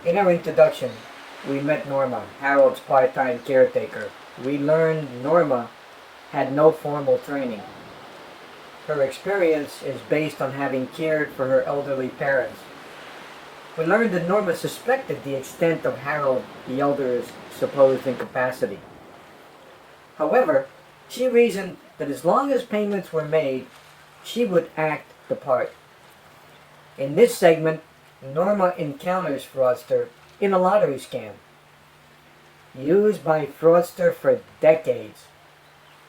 In our introduction, we met Norma, Harold's part-time caretaker. We learned Norma had no formal training. Her experience is based on having cared for her elderly parents. We learned that Norma suspected the extent of Harold the Elder's supposed incapacity. However, she reasoned that as long as payments were made, she would act the part. In this segment, Norma encounters Fraudster in a lottery scam. Used by Fraudster for decades,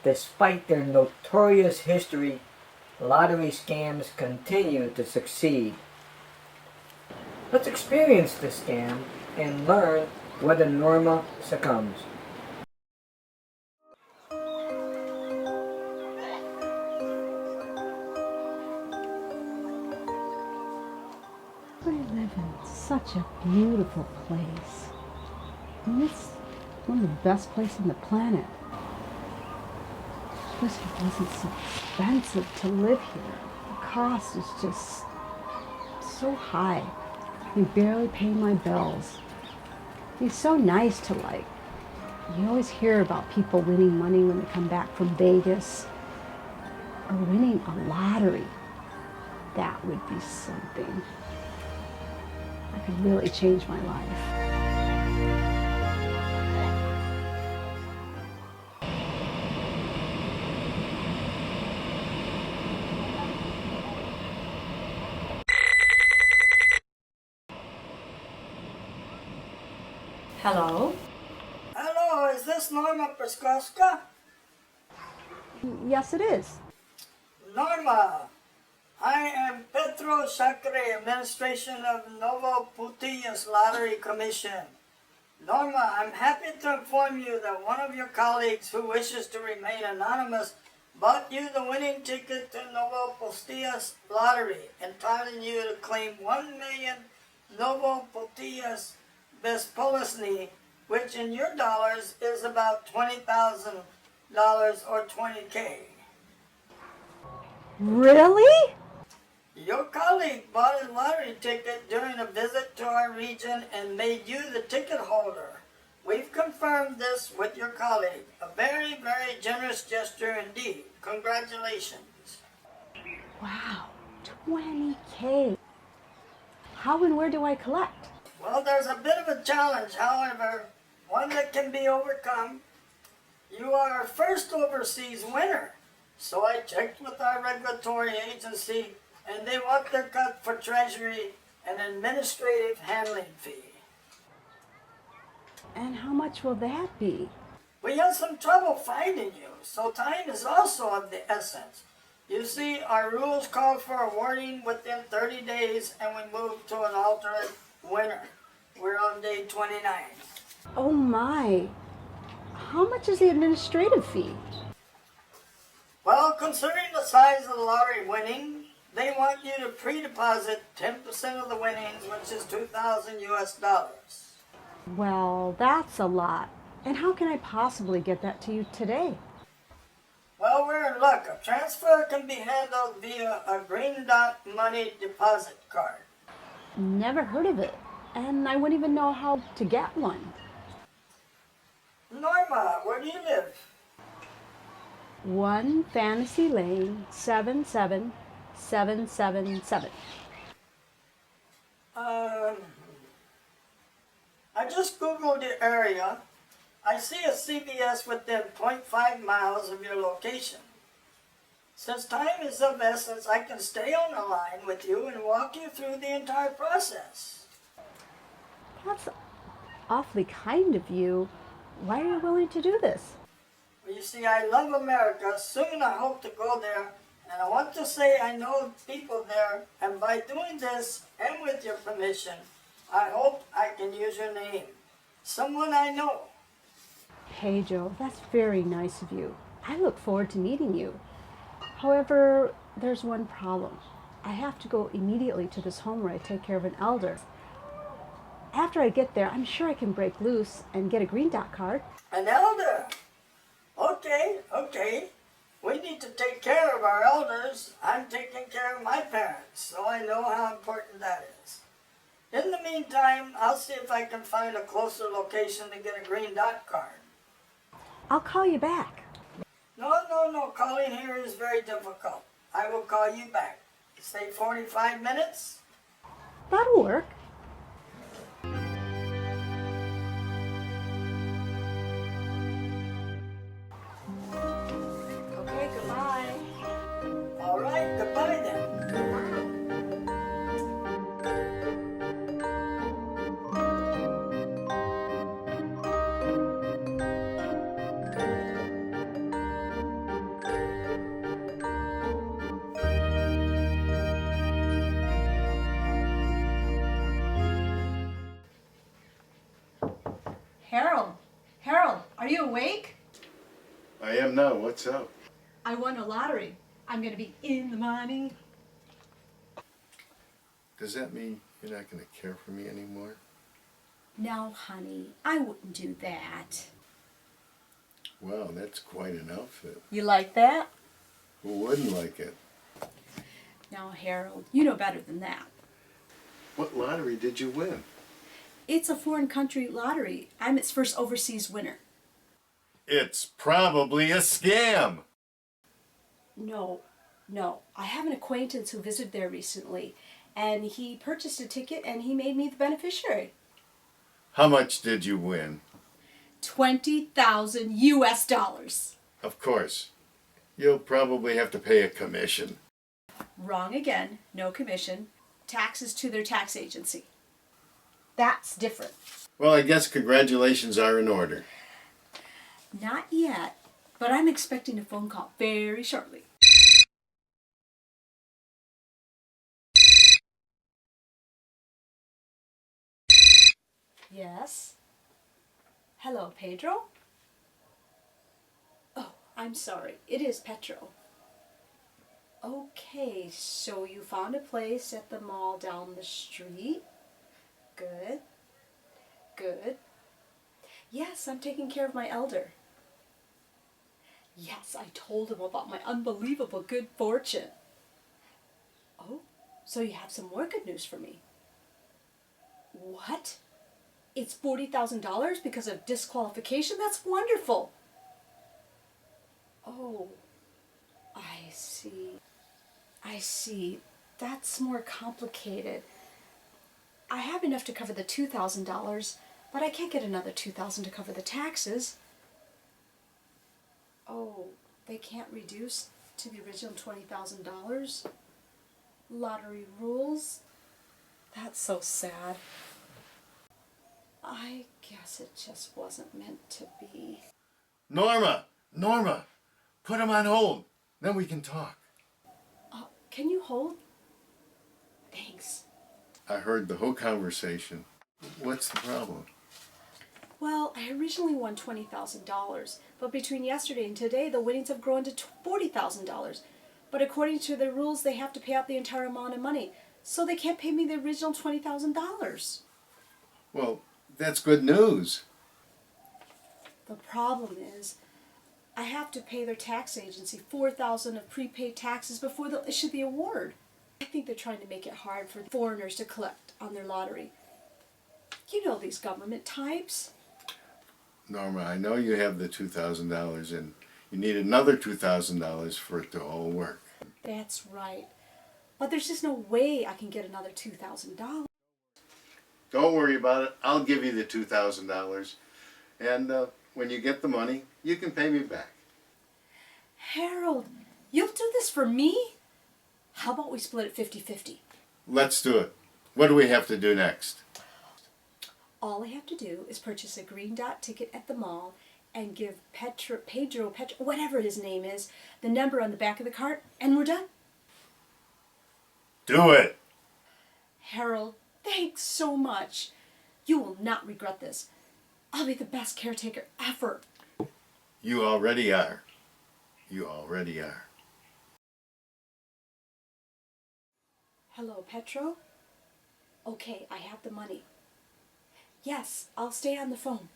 despite their notorious history, lottery scams continue to succeed. Let's experience this scam and learn whether Norma succumbs. I live in such a beautiful place. And it's one of the best places on the planet. I wish it wasn't so expensive to live here. The cost is just so high. I barely pay my bills. It's so nice to like. You always hear about people winning money when they come back from Vegas or winning a lottery. That would be something. I could really change my life. Hello? Hello, is this Norma Prskowska? Yes, it is. Norma, I am Petro Shakre, Administration of Novo Putias Lottery Commission. Norma, I'm happy to inform you that one of your colleagues who wishes to remain anonymous bought you the winning ticket to Novo Putias Lottery, entitling you to claim 1 million Novo Putias Bespolisny, which in your dollars is about $20,000 or 20K. Really? Your colleague bought a lottery ticket during a visit to our region and made you the ticket holder. We've confirmed this with your colleague. A very, very generous gesture indeed. Congratulations. Wow, 20K. How and where do I collect? Well, there's a bit of a challenge, however, one that can be overcome. You are our first overseas winner. So I checked with our regulatory agency, and they want their cut for treasury and administrative handling fee. And how much will that be? We had some trouble finding you, so time is also of the essence. You see, our rules call for awarding within 30 days, and we moved to an alternate winner. We're on day 29. Oh my. How much is the administrative fee? Well, considering the size of the lottery winning, they want you to pre-deposit 10% of the winnings, which is $2,000 US. Well, that's a lot. And how can I possibly get that to you today? Well, we're in luck. A transfer can be handled via a Green Dot Money deposit card. Never heard of it. And I wouldn't even know how to get one. Norma, where do you live? 1 Fantasy Lane, 77777. I just Googled the area. I see a CVS within 0.5 miles of your location. Since time is of essence, I can stay on the line with you and walk you through the entire process. That's awfully kind of you. Why are you willing to do this? Well, you see, I love America. Soon I hope to go there. And I want to say I know people there. And by doing this, and with your permission, I hope I can use your name. Someone I know. Hey Joe, that's very nice of you. I look forward to meeting you. However, there's one problem. I have to go immediately to this home where I take care of an elder. After I get there, I'm sure I can break loose and get a Green Dot card. An elder? Okay. We need to take care of our elders. I'm taking care of my parents, so I know how important that is. In the meantime, I'll see if I can find a closer location to get a green dot card. I'll call you back. No. Calling here is very difficult. I will call you back. Say 45 minutes? That'll work. Okay, goodbye. All right, goodbye then. Harold, are you awake? I am now. What's up? I won a lottery. I'm going to be in the money. Does that mean you're not going to care for me anymore? No, honey, I wouldn't do that. Wow, that's quite an outfit. You like that? Who wouldn't like it? Now, Harold, you know better than that. What lottery did you win? It's a foreign country lottery. I'm its first overseas winner. It's probably a scam. No. I have an acquaintance who visited there recently, and he purchased a ticket and he made me the beneficiary. How much did you win? $20,000 US. Of course. You'll probably have to pay a commission. Wrong again. No commission. Taxes to their tax agency. That's different. Well, I guess congratulations are in order. Not yet, but I'm expecting a phone call very shortly. Yes? Hello, Pedro? Oh, I'm sorry. It is Petro. Okay, so you found a place at the mall down the street? Good. Yes, I'm taking care of my elder. Yes, I told him about my unbelievable good fortune. Oh, so you have some more good news for me. What? It's $40,000 because of disqualification? That's wonderful. Oh, I see. That's more complicated. I have enough to cover the $2,000, but I can't get another $2,000 to cover the taxes. Oh, they can't reduce to the original $20,000? Lottery rules? That's so sad. I guess it just wasn't meant to be. Norma! Put him on hold. Then we can talk. Can you hold? Thanks. I heard the whole conversation. What's the problem? Well, I originally won $20,000, but between yesterday and today, the winnings have grown to $40,000. But according to the rules, they have to pay out the entire amount of money, so they can't pay me the original $20,000. Well, that's good news. The problem is, I have to pay their tax agency $4,000 of prepaid taxes before they'll issue the award. I think they're trying to make it hard for foreigners to collect on their lottery. You know these government types. Norma, I know you have the $2,000 and you need another $2,000 for it to all work. That's right. But there's just no way I can get another $2,000. Don't worry about it. I'll give you the $2,000. And when you get the money, you can pay me back. Harold, you'll do this for me? How about we split it 50-50? Let's do it. What do we have to do next? All I have to do is purchase a green dot ticket at the mall and give Pedro, whatever his name is, the number on the back of the cart, and we're done. Do it! Harold, thanks so much. You will not regret this. I'll be the best caretaker ever. You already are. Hello, Petro? Okay, I have the money. Yes, I'll stay on the phone.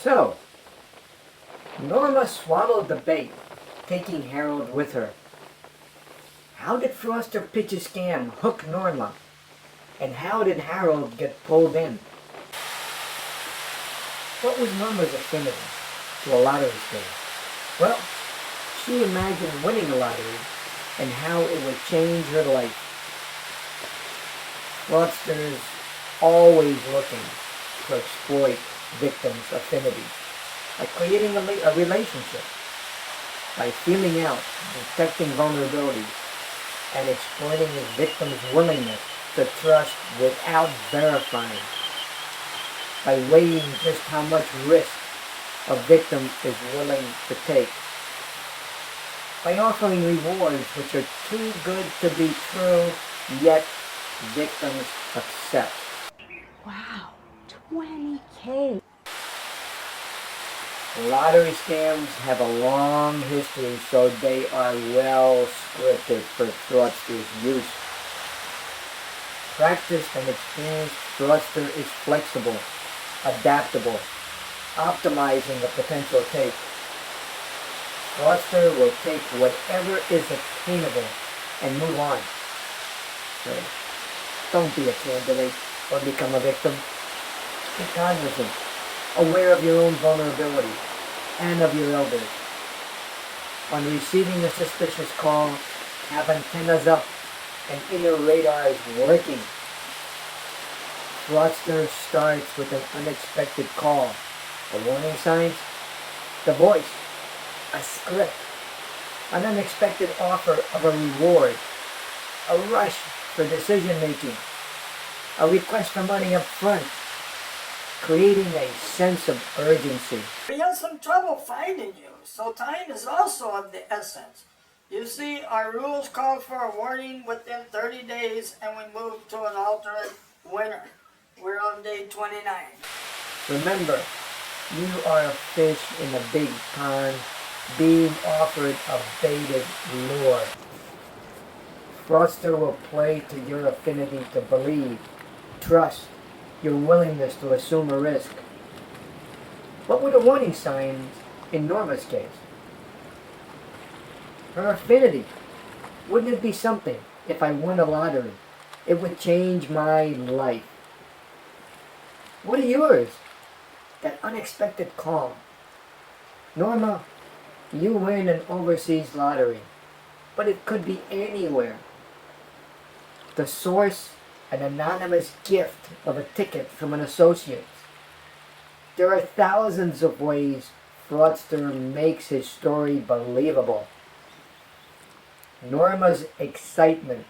So, Norma swallowed the bait, taking Harold with her. How did Fraudster pitch a scam, hook Norma? And how did Harold get pulled in? What was Norma's affinity to a lottery scam? Well, she imagined winning a lottery and how it would change her life. Fraudsters always looking to exploit victims' affinity by creating a relationship, by feeling out, detecting vulnerabilities, and exploiting the victim's willingness to trust without verifying, by weighing just how much risk a victim is willing to take, by offering rewards which are too good to be true, yet victims accept. Wow, 20K. Lottery scams have a long history, so they are well scripted for fraudsters' use. Practiced and experienced fraudster is flexible, adaptable, optimizing a potential take. Fraudster will take whatever is attainable and move on. So, don't be a candidate or become a victim. Be cognizant, aware of your own vulnerability and of your elders. On receiving a suspicious call, have antennas up and inner radars working. Fraudster starts with an unexpected call. The warning signs, the voice, a script, an unexpected offer of a reward, a rush for decision making, a request for money up front, creating a sense of urgency. We had some trouble finding you, so time is also of the essence. You see, our rules call for a warning within 30 days, and we moved to an alternate winner. We're on day 29. Remember, you are a fish in a big pond being offered a baited lure. Fraudster will play to your affinity to believe, trust, your willingness to assume a risk. What were the warning signs in Norma's case? Her affinity. Wouldn't it be something if I won a lottery? It would change my life. What are yours? That unexpected call. Norma, you win an overseas lottery, but it could be anywhere. The source, an anonymous gift of a ticket from an associate. There are thousands of ways Fraudster makes his story believable. Norma's excitement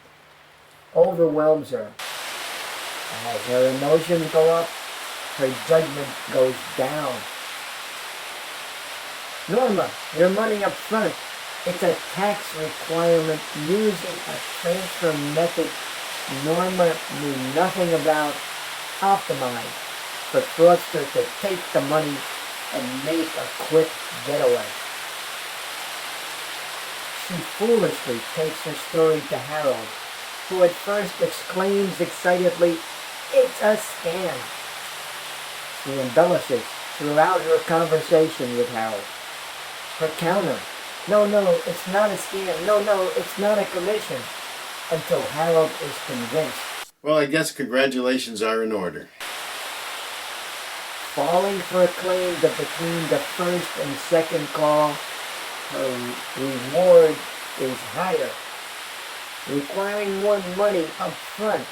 overwhelms her. As her emotions go up, her judgment goes down. Norma, your money up front. It's a tax requirement using a transfer method Norma knew nothing about, optimized for Fraudster to take the money and make a quick getaway. She foolishly takes her story to Harold, who at first exclaims excitedly, "It's a scam!" She embellishes throughout her conversation with Harold. Her counter, "No, it's not a scam. No, it's not a commission," until Harold is convinced. Well, I guess congratulations are in order. Falling for a claim that between the first and second call, her reward is higher, requiring more money up front,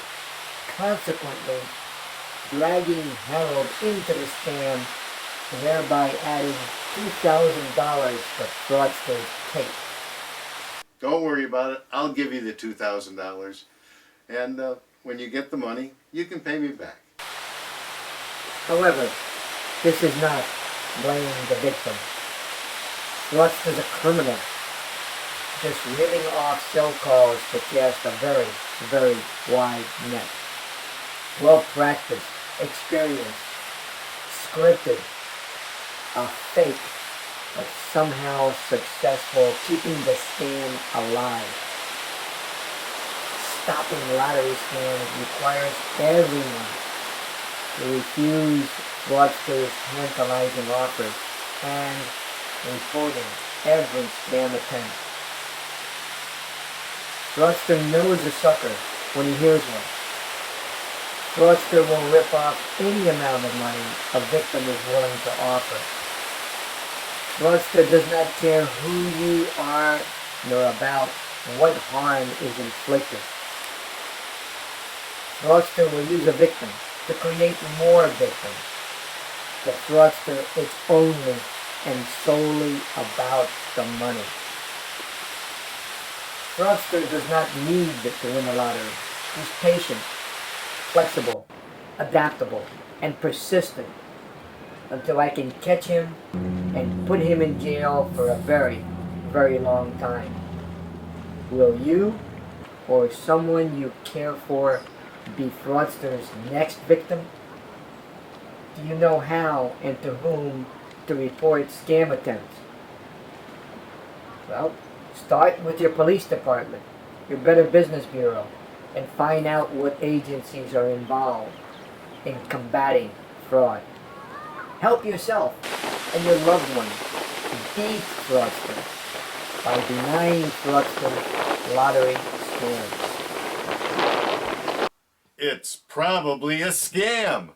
consequently dragging Harold into the scam, thereby adding $2,000 to Fraudster's take. Don't worry about it. I'll give you the $2,000. And when you get the money, you can pay me back. However, this is not blaming the victim. Fraudster's a criminal, just reeling off cell calls to cast a very, very wide net. Well practiced, experienced, scripted, a fake, but somehow successful, keeping the scam alive. Stopping lottery scams requires everyone, He refused Fraudster's tantalizing offers and reporting every scam attempt. Fraudster knows a sucker when he hears one. Fraudster will rip off any amount of money a victim is willing to offer. Fraudster does not care who you are nor about what harm is inflicted. Fraudster will use a victim to create more victims. The fraudster is only and solely about the money. Fraudster does not need to win the lottery. He's patient, flexible, adaptable, and persistent until I can catch him and put him in jail for a very, very long time. Will you or someone you care for be Fraudster's next victim? Do you know how and to whom to report scam attempts? Well, start with your police department, your Better Business Bureau, and find out what agencies are involved in combating fraud. Help yourself and your loved ones beat fraudster by denying fraudster lottery scams. It's probably a scam.